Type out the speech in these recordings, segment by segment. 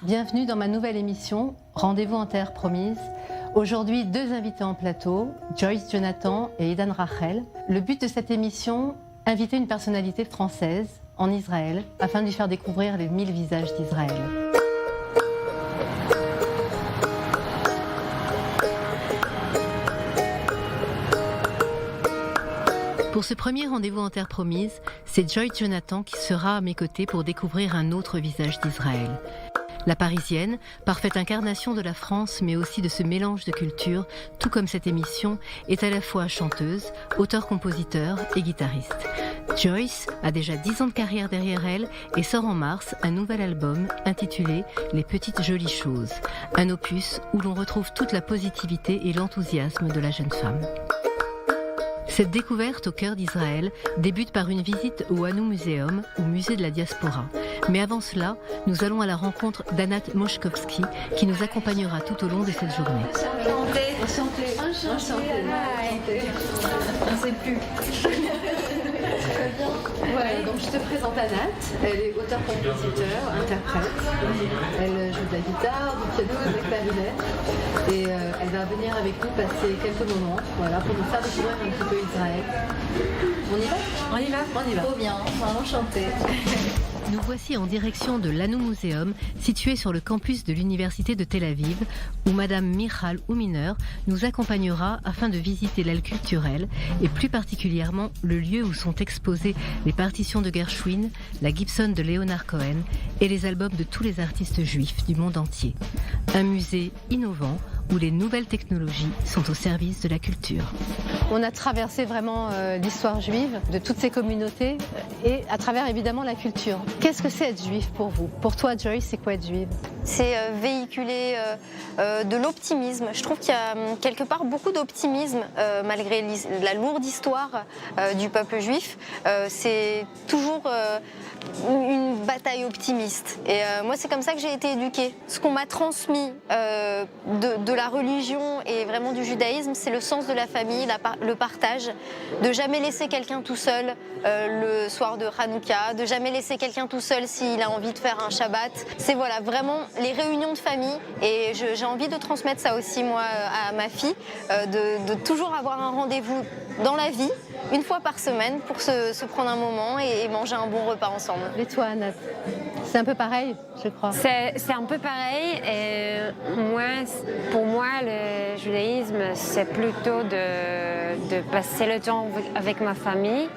Bienvenue dans ma nouvelle émission Rendez-vous en Terre Promise. Aujourd'hui, 2 invités en plateau, Joyce Jonathan et Idan Rachel. Le but de cette émission, inviter une personnalité française en Israël afin de lui faire découvrir les 1000 visages d'Israël. Pour ce premier rendez-vous en Terre Promise, c'est Joyce Jonathan qui sera à mes côtés pour découvrir un autre visage d'Israël. La Parisienne, parfaite incarnation de la France, mais aussi de ce mélange de cultures, tout comme cette émission, est à la fois chanteuse, auteure-compositeur et guitariste. Joyce a déjà 10 ans de carrière derrière elle et sort en mars un nouvel album intitulé « Les petites jolies choses », un opus où l'on retrouve toute la positivité et l'enthousiasme de la jeune femme. Cette découverte au cœur d'Israël débute par une visite au Hanou Museum, au musée de la diaspora. Mais avant cela, nous allons à la rencontre d'Anat Moshkovsky, qui nous accompagnera tout au long de cette journée. Enchantée. On ne sait plus. Ouais, donc je te présente Anat. Elle est auteure-compositeur, interprète. Elle joue de la guitare, du piano, de la clarinette. Et elle va venir avec nous passer quelques moments, voilà, pour nous faire découvrir un petit peu Israël. On y va ? On y va. Trop bien, enchantée. Nous voici en direction de l'Hanou Museum, situé sur le campus de l'université de Tel Aviv, où Madame Michal Ouminer nous accompagnera afin de visiter l'aile culturelle et plus particulièrement le lieu où sont exposées les partitions de Gershwin, la Gibson de Leonard Cohen et les albums de tous les artistes juifs du monde entier. Un musée innovant où les nouvelles technologies sont au service de la culture. On a traversé vraiment l'histoire juive de toutes ces communautés et à travers évidemment la culture. Qu'est-ce que c'est être juif pour vous ? Pour toi, Joyce, c'est quoi être juive ? C'est véhiculer de l'optimisme. Je trouve qu'il y a quelque part beaucoup d'optimisme malgré la lourde histoire du peuple juif. C'est toujours une bataille optimiste. Et moi, c'est comme ça que j'ai été éduquée. Ce qu'on m'a transmis de la religion et vraiment du judaïsme, c'est le sens de la famille, le partage, de jamais laisser quelqu'un tout seul le soir de Hanouka, de jamais laisser quelqu'un tout seul s'il a envie de faire un Shabbat. C'est voilà, vraiment les réunions de famille et j'ai envie de transmettre ça aussi moi à ma fille, de toujours avoir un rendez-vous dans la vie, une fois par semaine pour se prendre un moment et manger un bon repas ensemble. Et toi, Anat ? C'est un peu pareil, je crois. C'est un peu pareil. Et pour moi, le judaïsme, c'est plutôt de passer le temps avec ma famille.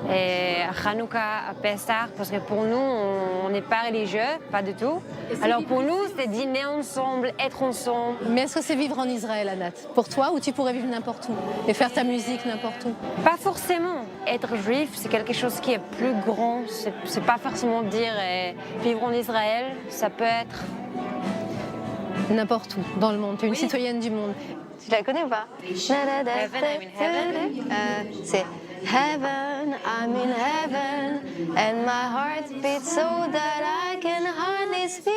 Et Hanouka, Pessah, parce que pour nous, on n'est pas religieux, pas du tout. Alors pour nous, c'est dîner ensemble, être ensemble. Mais est-ce que c'est vivre en Israël, Anat ? Pour toi, ou tu pourrais vivre n'importe où et faire ta musique n'importe où ? Pas forcément. Être juif, c'est quelque chose qui est plus grand. C'est pas forcément dire vivre en Israël, ça peut être... N'importe où, dans le monde. Tu es une citoyenne du monde. Tu la connais ou pas ? Heaven, I'm in heaven. C'est Heaven, I'm in heaven, and my heart beats so that I can hardly speak,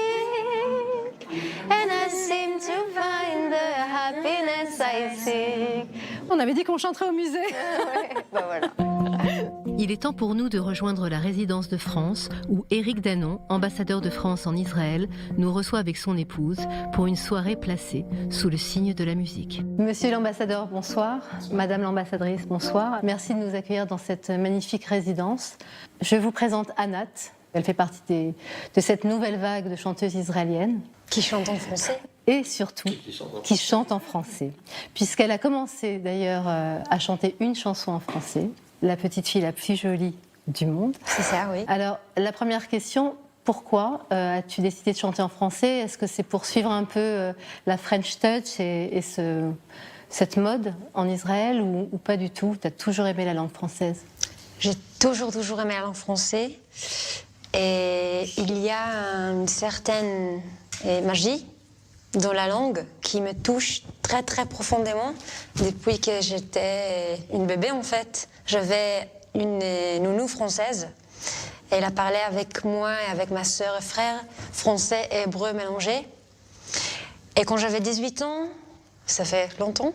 and I seem to find the happiness I seek. On avait dit qu'on chanterait au musée. Ben voilà. Il est temps pour nous de rejoindre la résidence de France où Éric Danon, ambassadeur de France en Israël, nous reçoit avec son épouse pour une soirée placée sous le signe de la musique. Monsieur l'ambassadeur, bonsoir. Madame l'ambassadrice, bonsoir. Merci de nous accueillir dans cette magnifique résidence. Je vous présente Anat. Elle fait partie de cette nouvelle vague de chanteuses israéliennes. Qui chante en français. Et surtout, qui chante en français. Puisqu'elle a commencé d'ailleurs à chanter une chanson en français. La petite fille la plus jolie du monde. C'est ça, oui. Alors, la première question, pourquoi as-tu décidé de chanter en français ? Est-ce que c'est pour suivre un peu la French touch et cette mode en Israël ou pas du tout ? Tu as toujours aimé la langue française ? J'ai toujours aimé la langue française. Et il y a une certaine magie dans la langue qui me touche très profondément depuis que j'étais une bébé en fait. J'avais une nounou française. Elle a parlé avec moi et avec ma sœur et frère français et hébreu mélangés. Et quand j'avais 18 ans, ça fait longtemps.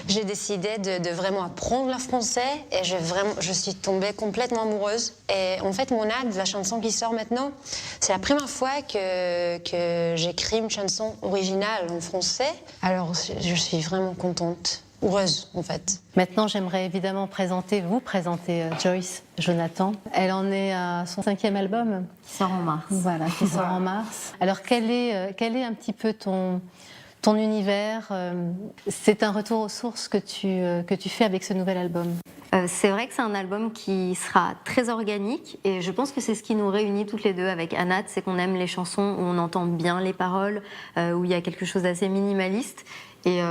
J'ai décidé de vraiment apprendre le français et je suis tombée complètement amoureuse. Et en fait, Monade, la chanson qui sort maintenant, c'est la première fois que j'écris une chanson originale en français. Alors, je suis vraiment contente, heureuse en fait. Maintenant, j'aimerais évidemment vous présenter Joyce Jonathan. Elle en est à son 5e album. Qui sort en mars. Voilà, qui sort en mars. Alors, quel est un petit peu ton univers? C'est un retour aux sources que tu fais avec ce nouvel album. C'est vrai que c'est un album qui sera très organique et je pense que c'est ce qui nous réunit toutes les deux avec Anat, c'est qu'on aime les chansons où on entend bien les paroles, où il y a quelque chose d'assez minimaliste et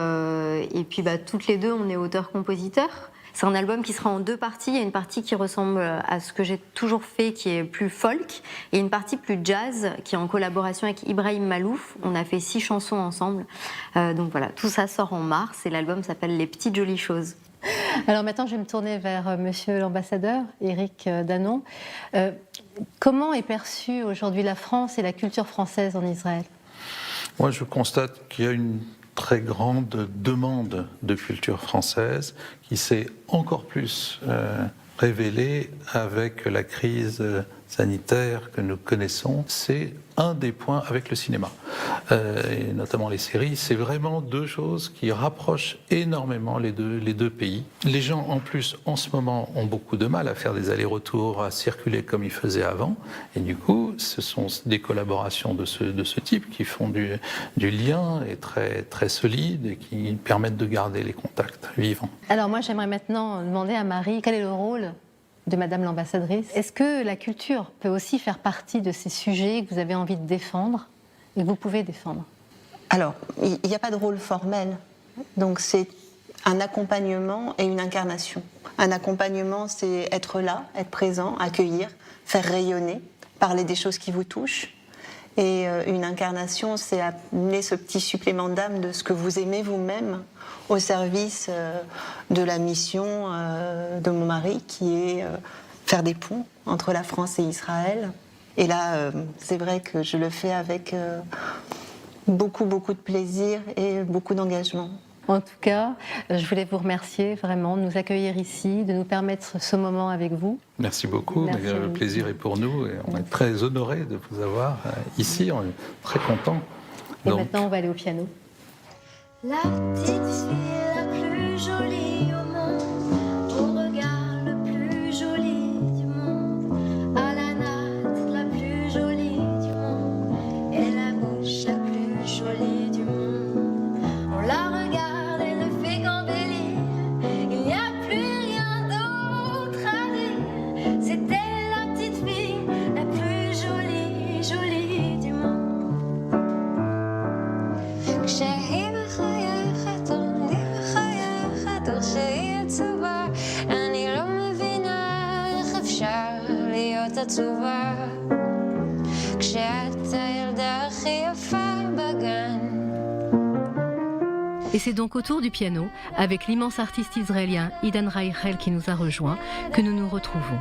puis toutes les deux on est auteurs-compositeurs. C'est un album qui sera en 2 parties. Il y a une partie qui ressemble à ce que j'ai toujours fait, qui est plus folk, et une partie plus jazz, qui est en collaboration avec Ibrahim Malouf. On a fait 6 chansons ensemble. Donc voilà, tout ça sort en mars, et l'album s'appelle Les Petites Jolies Choses. Alors maintenant, je vais me tourner vers monsieur l'ambassadeur, Éric Danon. Comment est perçue aujourd'hui la France et la culture française en Israël? Moi, je constate qu'il y a une très grande demande de culture française qui s'est encore plus révélée avec la crise sanitaire que nous connaissons. C'est un des points avec le cinéma, et notamment les séries. C'est vraiment 2 choses qui rapprochent énormément les deux pays. Les gens, en plus, en ce moment, ont beaucoup de mal à faire des allers-retours, à circuler comme ils faisaient avant. Et du coup, ce sont des collaborations de ce type qui font du lien et très, très solide et qui permettent de garder les contacts vivants. Alors moi, j'aimerais maintenant demander à Marie, quel est le rôle de Madame l'ambassadrice? Est-ce que la culture peut aussi faire partie de ces sujets que vous avez envie de défendre et que vous pouvez défendre? Alors, il n'y a pas de rôle formel, donc c'est un accompagnement et une incarnation. Un accompagnement, c'est être là, être présent, accueillir, faire rayonner, parler des choses qui vous touchent. Et une incarnation, c'est amener ce petit supplément d'âme de ce que vous aimez vous-même au service de la mission de mon mari, qui est faire des ponts entre la France et Israël. Et là, c'est vrai que je le fais avec beaucoup de plaisir et beaucoup d'engagement. En tout cas, je voulais vous remercier vraiment de nous accueillir ici, de nous permettre ce moment avec vous. Merci beaucoup. Merci. Le plaisir est pour nous et on est très honorés de vous avoir ici. On est très contents. Et maintenant, on va aller au piano. La petite fille la plus jolie au monde, au regard le plus joli du monde, à la natte la plus jolie du monde, et la bouche la plus jolie du monde. On la regarde, elle ne fait qu'embellir, il n'y a plus rien d'autre à dire. C'est elle la petite fille la plus jolie, jolie du monde. Et c'est donc autour du piano, avec l'immense artiste israélien Idan Reichel qui nous a rejoints, que nous nous retrouvons.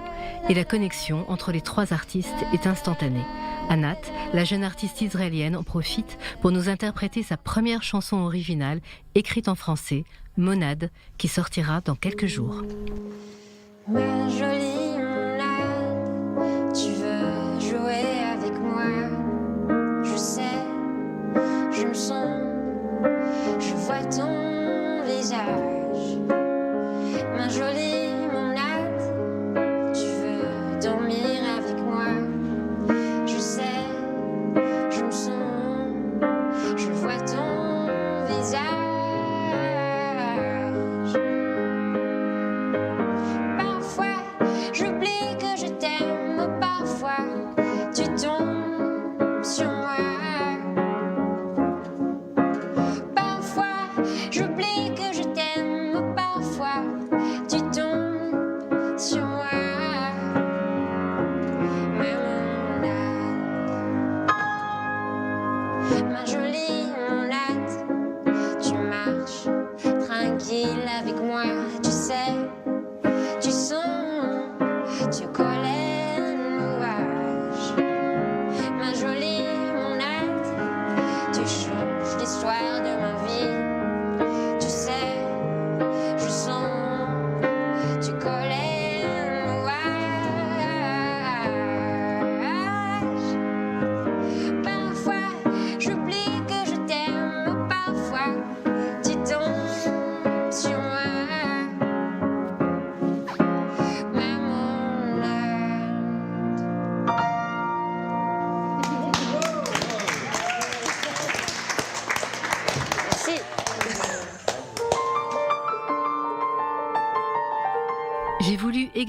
Et la connexion entre les 3 artistes est instantanée. Anat, la jeune artiste israélienne, en profite pour nous interpréter sa première chanson originale, écrite en français, Monade, qui sortira dans quelques jours. Ma jolie Monade, tu veux jouer avec moi? Je sais, je me sens, je vois ton visage. Ma jolie Monade, tu veux dormir avec moi? Je sais, je me sens, je vois ton visage. Parfois,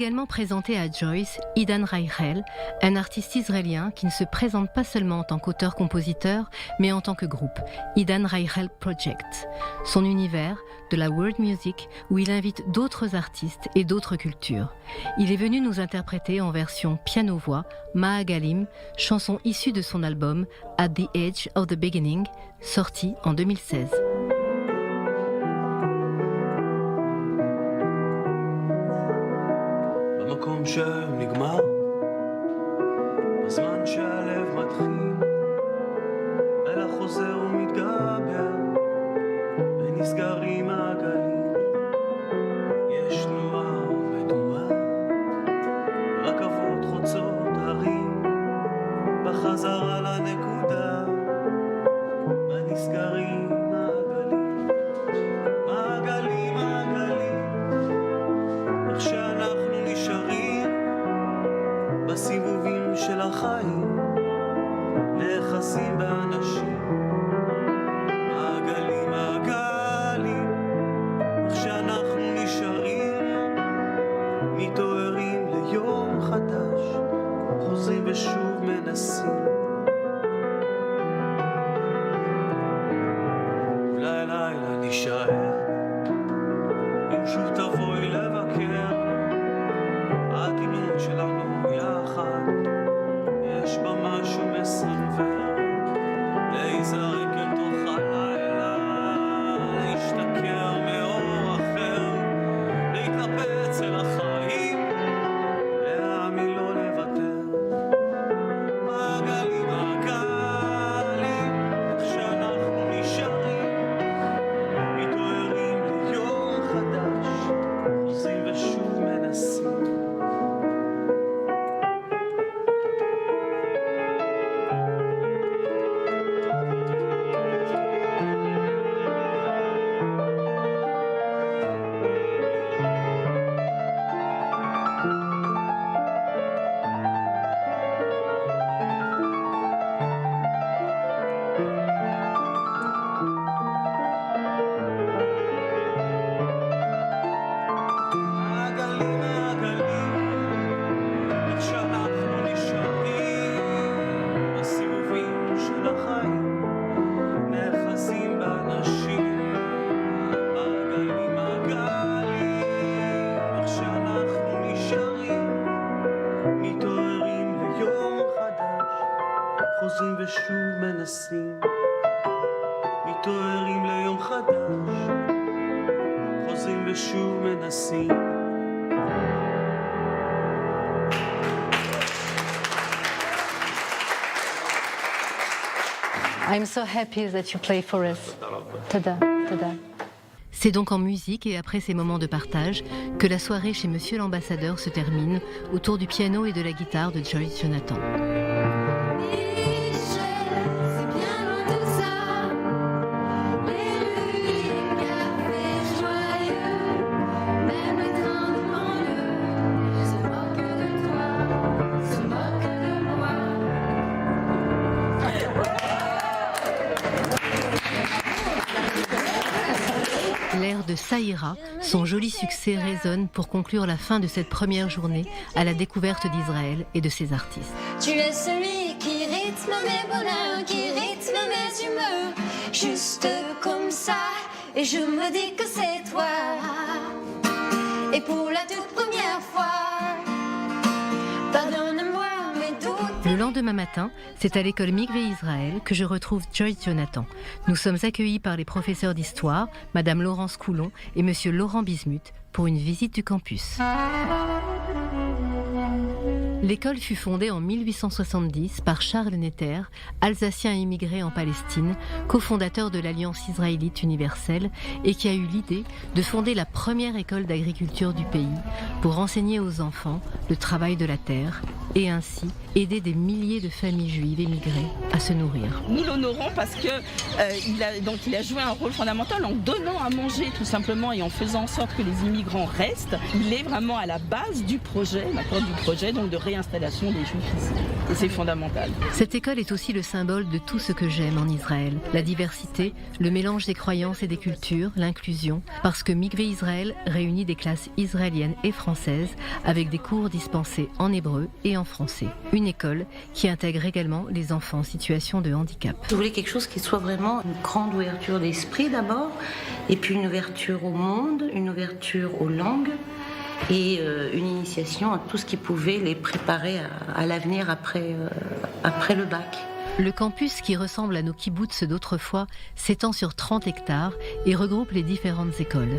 également présenté à Joyce Idan Reichel, un artiste israélien qui ne se présente pas seulement en tant qu'auteur-compositeur, mais en tant que groupe, Idan Reichel Project. Son univers, de la world music, où il invite d'autres artistes et d'autres cultures. Il est venu nous interpréter en version piano-voix Ma'agalim, chanson issue de son album At the Edge of the Beginning, sorti en 2016. במקום שנגמר, בזמן שהלב מתחיל, אל החוזר ומתגבר, ונסגרים מעגלים, יש תנועה ותנועה, רכבות חוצות הרים, בחזרה לנקודה, ונסגרים מעגלים, מעגלים, מעגלים, איך שאנחנו נשארים בסיבובים של החיים, נאחזים באנשים, מעגלים, מעגלים, איך שאנחנו נשארים, מתעוררים ליום חדש, חוזרים ושוב מנסים. אולי לילה נשאר, אם שוב תבואי לבקר, העדינות שלנו יחד, יש בה משהו מסנוור, להיזרק אל תוך הלילה, להשתכר מאור אחר, להתנפץ אל החיים, להאמין לא לוותר. מעגלים, מעגלים, איך שאנחנו נשארים, מתעוררים ליום חדש, חוזרים ושוב מנסים. מעגלים, מעגלים, איך שאנחנו נשארים בסיבובים של החיים, נאחזים באנשים. מעגלים, מעגלים, איך שאנחנו נשארים, מתעוררים ליום חדש, חוזרים ושוב מנסים. מתעוררים ליום חדש, חוזרים ושוב מנסים. I'm so happy that you play for us. Tada, tada. C'est donc en musique et après ces moments de partage que la soirée chez Monsieur l'Ambassadeur se termine autour du piano et de la guitare de Joyce Jonathan. C'est bien loin de ça, les rues, les cafés joyeux, même les trains de banlieue se moquent de toi, se moquent de moi. L'air de Saïra, son joli succès résonne pour conclure la fin de cette première journée à la découverte d'Israël et de ses artistes. Tu es celui qui rythme mes bonheurs, qui rythme mes humeurs, juste comme ça, et je me dis que c'est toi. Et pour la toute première fois, pardonne-moi mes doutes. Le lendemain matin, c'est à l'école Mikvé Israël que je retrouve Joyce Jonathan. Nous sommes accueillis par les professeurs d'histoire, Madame Laurence Coulon et Monsieur Laurent Bismuth, pour une visite du campus. L'école fut fondée en 1870 par Charles Netter, alsacien immigré en Palestine, cofondateur de l'Alliance israélite universelle et qui a eu l'idée de fonder la première école d'agriculture du pays pour enseigner aux enfants le travail de la terre et ainsi aider des milliers de familles juives émigrées à se nourrir. Nous l'honorons parce que il a joué un rôle fondamental en donnant à manger tout simplement et en faisant en sorte que les immigrants restent. Il est vraiment à la base du projet, donc de réinstallation des Juifs ici. c'est fondamental. Cette école est aussi le symbole de tout ce que j'aime en Israël. La diversité, le mélange des croyances et des cultures, l'inclusion, parce que Mikvé Israël réunit des classes israéliennes et françaises avec des cours dispensés en hébreu et en français. Une école qui intègre également les enfants en situation de handicap. Je voulais quelque chose qui soit vraiment une grande ouverture d'esprit d'abord, et puis une ouverture au monde, une ouverture aux langues, et une initiation à tout ce qui pouvait les préparer à l'avenir après le bac. Le campus, qui ressemble à nos kibboutz d'autrefois, s'étend sur 30 hectares et regroupe les différentes écoles.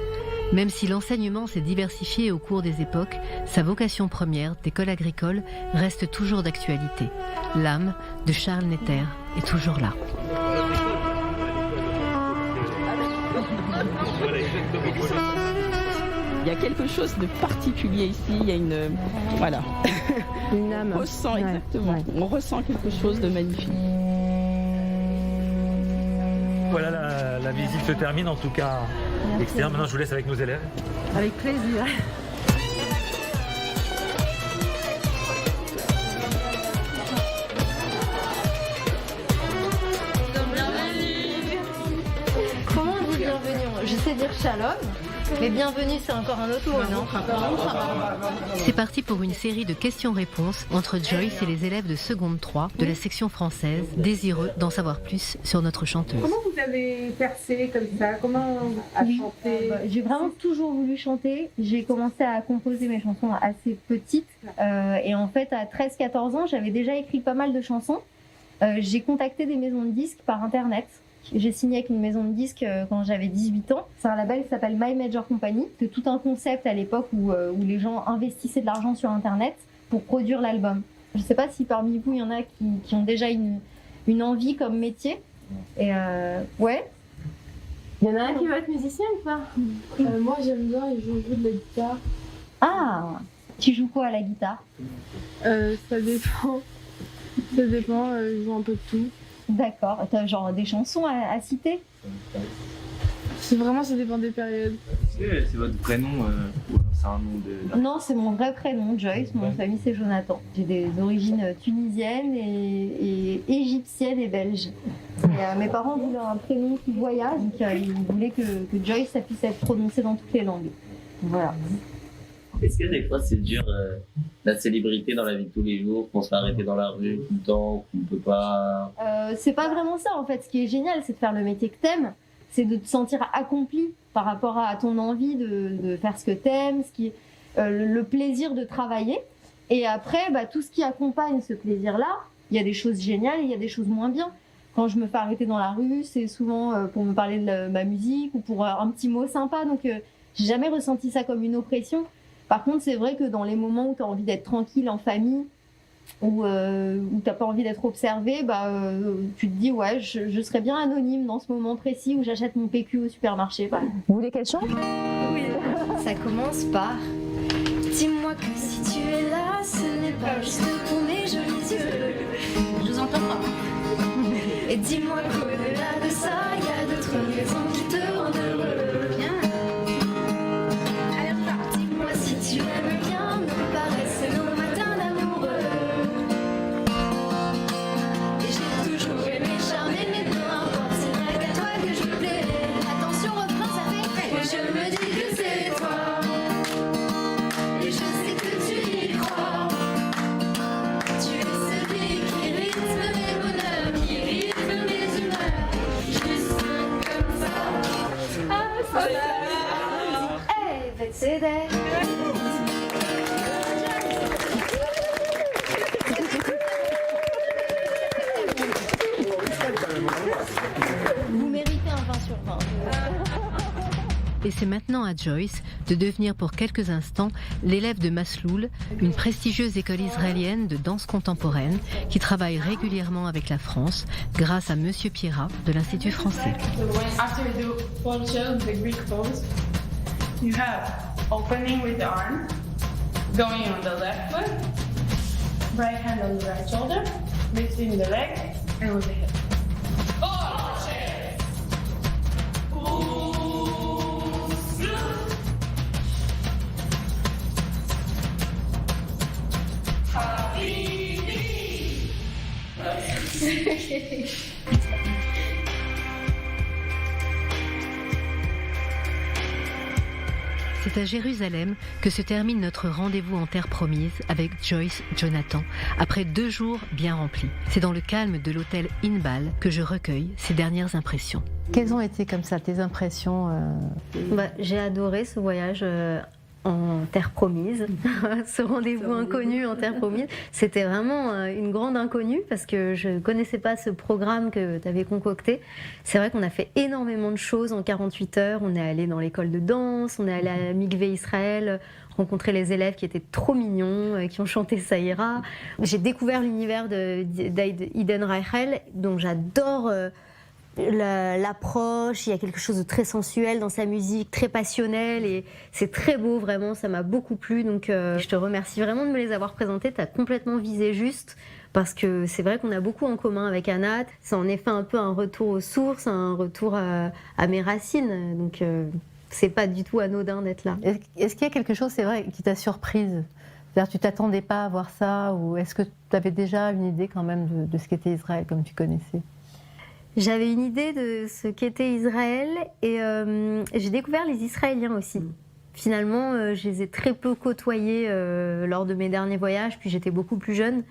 Même si l'enseignement s'est diversifié au cours des époques, sa vocation première d'école agricole reste toujours d'actualité. L'âme de Charles Netter est toujours là. Il y a quelque chose de particulier ici, il y a une âme. On ressent exactement. Ouais. On ressent quelque chose de magnifique. Voilà, la visite se termine en tout cas. Externe. Maintenant je vous laisse avec nos élèves. Avec plaisir. Comment on dit bienvenue? Je sais dire shalom. Mais bienvenue, c'est encore un autre mot, non? C'est parti pour une série de questions-réponses entre Joyce et les élèves de seconde 3 de la section française, désireux d'en savoir plus sur notre chanteuse. Comment vous avez percé comme ça? Comment à chanter? J'ai vraiment toujours voulu chanter. J'ai commencé à composer mes chansons assez petites. Et en fait, à 13-14 ans, j'avais déjà écrit pas mal de chansons. J'ai contacté des maisons de disques par Internet. J'ai signé avec une maison de disques quand j'avais 18 ans. C'est un label qui s'appelle My Major Company. C'était tout un concept à l'époque où les gens investissaient de l'argent sur Internet pour produire l'album. Je ne sais pas si parmi vous, il y en a qui ont déjà une envie comme métier. Et ouais. Il y en a un qui va être musicien ou pas? Moi, j'aime bien et je joue de la guitare. Ah, tu joues quoi à la guitare? Ça dépend. Ça dépend, je joue un peu de tout. D'accord. T'as genre des chansons à citer? Ça dépend des périodes. C'est votre prénom ou alors c'est un nom de... Non, c'est mon vrai prénom, Joyce. Mon nom de famille, c'est Jonathan. J'ai des origines tunisiennes et égyptiennes et belges. Et, mes parents voulaient un prénom qui voyage, donc ils voulaient que Joyce, ça puisse être prononcé dans toutes les langues. Voilà. Est-ce que des fois c'est dur la célébrité dans la vie de tous les jours, qu'on se fait arrêter dans la rue tout le temps, qu'on ne peut pas... C'est pas vraiment ça en fait. Ce qui est génial, c'est de faire le métier que t'aimes, c'est de te sentir accompli par rapport à ton envie de faire ce que t'aimes, le plaisir de travailler. Et après, tout ce qui accompagne ce plaisir-là, il y a des choses géniales et il y a des choses moins bien. Quand je me fais arrêter dans la rue, c'est souvent pour me parler de ma musique ou pour un petit mot sympa. Donc j'ai jamais ressenti ça comme une oppression. Par contre, c'est vrai que dans les moments où tu as envie d'être tranquille en famille, ou où tu n'as pas envie d'être observé, tu te dis ouais, je serais bien anonyme dans ce moment précis où j'achète mon PQ au supermarché. Vous voulez qu'elle chante? Oui. Ça commence par dis-moi que si tu es là, ce n'est pas juste pour mes jolis yeux. Je vous entends pas. Et dis-moi qu'au-delà de ça, il y a d'autres raisons qui te rendent heureux. Bien. Dis-moi si tu aimes bien me paraître nos matins d'amoureux. Et j'ai toujours aimé charmer, mais peu importe, c'est vrai qu'à toi que je plais. Attention, refrain, ça fait. Moi je me dis que c'est toi. Et je sais que tu y crois. Tu es celui qui rythme mes bonheurs, qui rythme mes humeurs. Juste comme ça. Ah, ça hey, c'est there. Vous méritez un 20 sur 20. Et c'est maintenant à Joyce de devenir pour quelques instants l'élève de Masloul, une prestigieuse école israélienne de danse contemporaine qui travaille régulièrement avec la France grâce à Monsieur Pierrat de l'Institut français. After we do full show, the Greek pose, you have opening with the arm, going on the left foot, right hand on the right shoulder, lifting the leg, and with the hip. C'est à Jérusalem que se termine notre rendez-vous en terre promise avec Joyce Jonathan, après 2 jours bien remplis. C'est dans le calme de l'hôtel Inbal que je recueille ses dernières impressions. Quelles ont été comme ça tes impressions J'ai adoré ce voyage en terre promise, ce rendez-vous inconnu en terre promise. C'était vraiment une grande inconnue parce que je ne connaissais pas ce programme que tu avais concocté. C'est vrai qu'on a fait énormément de choses en 48 heures. On est allé dans l'école de danse, on est allé à Mikvé Israël, rencontrer les élèves qui étaient trop mignons, qui ont chanté Ça ira. J'ai découvert l'univers d'Iden Reichel, dont j'adore l'approche. Il y a quelque chose de très sensuel dans sa musique, très passionnel, et c'est très beau, vraiment, ça m'a beaucoup plu. Donc je te remercie vraiment de me les avoir présentés. Tu as complètement visé juste, parce que c'est vrai qu'on a beaucoup en commun avec Anat. C'est en effet un peu un retour aux sources, un retour à mes racines. Donc c'est pas du tout anodin d'être là. Est-ce qu'il y a quelque chose, c'est vrai, qui t'a surprise ? C'est-à-dire, tu t'attendais pas à voir ça, ou est-ce que tu avais déjà une idée quand même de ce qu'était Israël, comme tu connaissais ? J'avais une idée de ce qu'était Israël, et j'ai découvert les Israéliens aussi. Finalement, je les ai très peu côtoyés lors de mes derniers voyages, puis j'étais beaucoup plus jeune.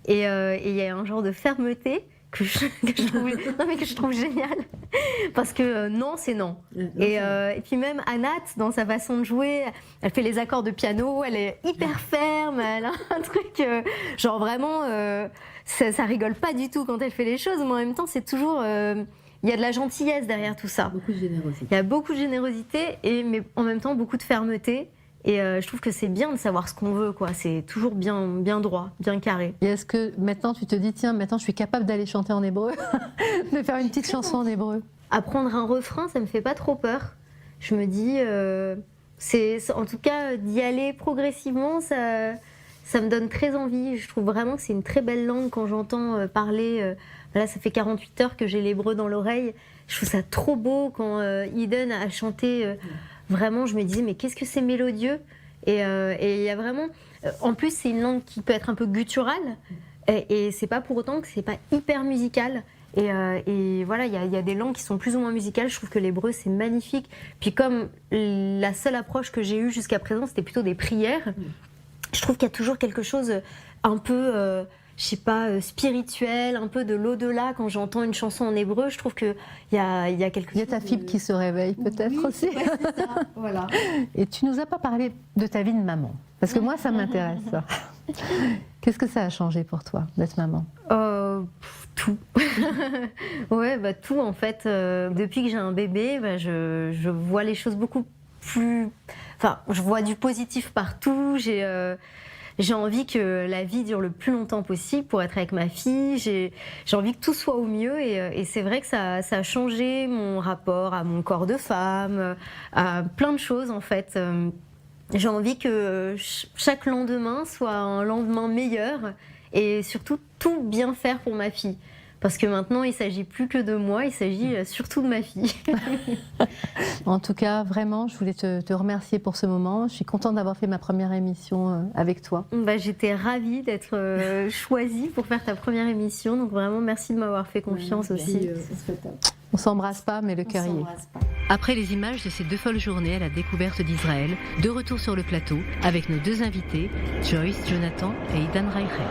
Et il y a un genre de fermeté que je trouve génial. Parce que non, c'est non. Et puis même Anat, dans sa façon de jouer, elle fait les accords de piano, elle est hyper ferme, elle a un truc, genre vraiment, ça rigole pas du tout quand elle fait les choses, mais en même temps, c'est toujours... il y a de la gentillesse derrière tout ça. Beaucoup de générosité. Il y a beaucoup de générosité, mais en même temps, beaucoup de fermeté. Et je trouve que c'est bien de savoir ce qu'on veut, quoi. C'est toujours bien droit, bien carré. Et est-ce que maintenant tu te dis, tiens, maintenant je suis capable d'aller chanter en hébreu, de faire une petite chanson en hébreu? Apprendre un refrain, ça me fait pas trop peur. Je me dis, en tout cas, d'y aller progressivement, ça me donne très envie. Je trouve vraiment que c'est une très belle langue quand j'entends parler. Là, ça fait 48 heures que j'ai l'hébreu dans l'oreille. Je trouve ça trop beau quand Eden a chanté. Vraiment, je me disais, mais qu'est-ce que c'est mélodieux. Et il y a vraiment... en plus, c'est une langue qui peut être un peu gutturale. Et c'est pas pour autant que c'est pas hyper musical. Et voilà, il y a des langues qui sont plus ou moins musicales. Je trouve que l'hébreu, c'est magnifique. Puis comme la seule approche que j'ai eue jusqu'à présent, c'était plutôt des prières, je trouve qu'il y a toujours quelque chose un peu... je sais pas, spirituel, un peu de l'au-delà. Quand j'entends une chanson en hébreu, je trouve qu'il y a quelque chose... Il y a ta fibre qui se réveille peut-être aussi. Ouais, c'est ça, voilà. Et tu nous as pas parlé de ta vie de maman, parce que moi ça m'intéresse ça. Qu'est-ce que ça a changé pour toi d'être maman? Tout. Ouais, tout en fait. Depuis que j'ai un bébé, je vois les choses beaucoup plus... Enfin, je vois du positif partout. J'ai envie que la vie dure le plus longtemps possible pour être avec ma fille. J'ai envie que tout soit au mieux. Et c'est vrai que ça a changé mon rapport à mon corps de femme, à plein de choses en fait. J'ai envie que chaque lendemain soit un lendemain meilleur et surtout tout bien faire pour ma fille. Parce que maintenant, il ne s'agit plus que de moi, il s'agit surtout de ma fille. En tout cas, vraiment, je voulais te remercier pour ce moment. Je suis contente d'avoir fait ma première émission avec toi. J'étais ravie d'être choisie pour faire ta première émission. Donc vraiment, merci de m'avoir fait confiance aussi. On s'embrasse pas, mais le cœur y est. Après les images de ces 2 folles journées à la découverte d'Israël, de retour sur le plateau avec nos 2 invités, Joyce Jonathan et Eden Reichel.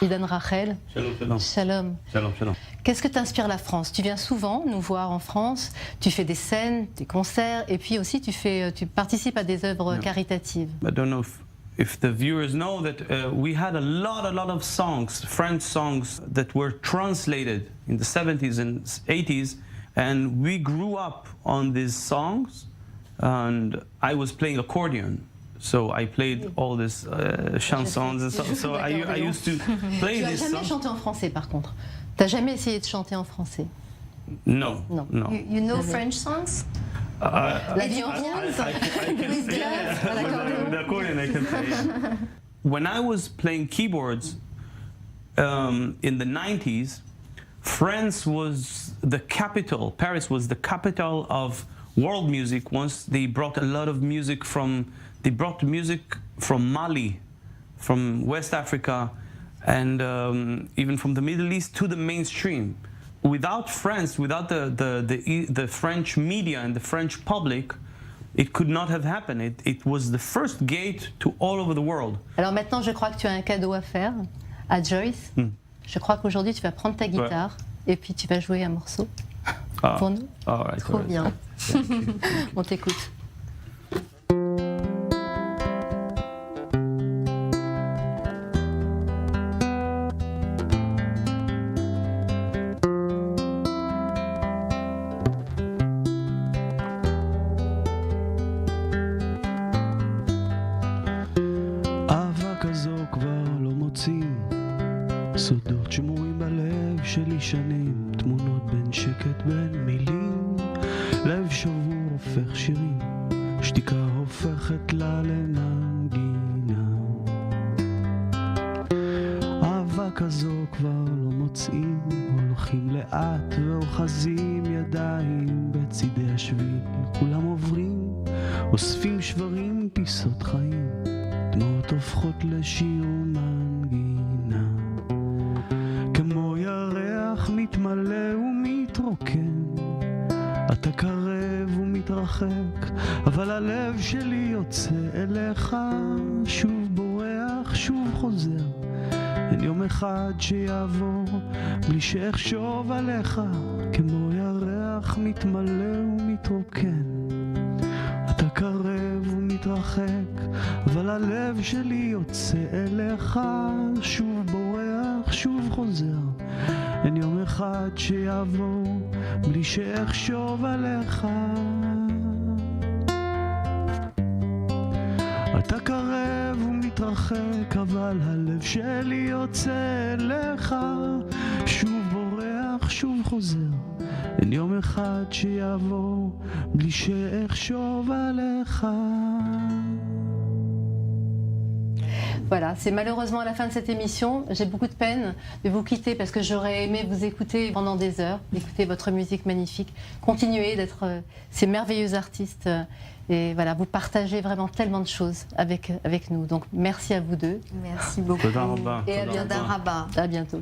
Eden Rachel. Shalom. Shalom. Shalom, shalom. Qu'est-ce que t'inspire la France? Tu viens souvent nous voir en France, tu fais des scènes, des concerts, et puis aussi tu participes à des œuvres caritatives. I don't know if the viewers know that we had a lot of songs, French songs that were translated in the 70s and 80s, and we grew up on these songs, and I was playing accordion. So I played all these chansons and so I used to play these songs. Tu n'as jamais chanté en français par contre? Tu n'as jamais essayé de chanter en français? No. You know French songs? La vie en vient. The accordion I can play. When I was playing keyboards in the 90s, France was the capital, Paris was the capital of world music. Once they brought a lot of music from Mali, from West Africa, and even from the Middle East to the mainstream. Without France, without the French media and the French public, it could not have happened. It was the first gate to all over the world. Alors maintenant, je crois que tu as un cadeau à faire à Joyce. Je crois qu'aujourd'hui, tu vas prendre ta guitare et puis tu vas jouer un morceau pour nous. All right, Trop bien. On t'écoute. סודות שמורים בלב שלי שנים, תמונות בין שקט בין מילים, לב שבור הופך שירים, שתיקה הופכת לה למנגינה. אהבה כזו כבר לא מוצאים, הולכים לאט ואוחזים ידיים בצידי השביל, כולם עוברים, אוספים שברים, פיסות חיים, דמעות הופכות לשיר ומנגינה. כמו ירח מתמלא ומתרוקן, אתה קרב ומתרחק, אבל הלב שלי יוצא אליך, שוב בורח, שוב חוזר. אין יום אחד שיעבור בלי שאחשוב עליך, כמו ירח מתמלא ומתרוקן, אתה קרב ומתרחק, אבל הלב שלי יוצא אליך, שוב בורח, שוב חוזר. אין יום אחד שיעבור בלי שאחשוב עליך. אתה קרב ומתרחק, אבל הלב שלי יוצא אליך, שוב בורח, שוב חוזר. אין יום אחד שיעבור בלי שאחשוב עליך. Voilà, c'est malheureusement la fin de cette émission. J'ai beaucoup de peine de vous quitter parce que j'aurais aimé vous écouter pendant des heures, écouter votre musique magnifique, continuer d'être ces merveilleux artistes et voilà, vous partagez vraiment tellement de choses avec nous. Donc merci à vous deux. Merci beaucoup. Et à bientôt. À bientôt.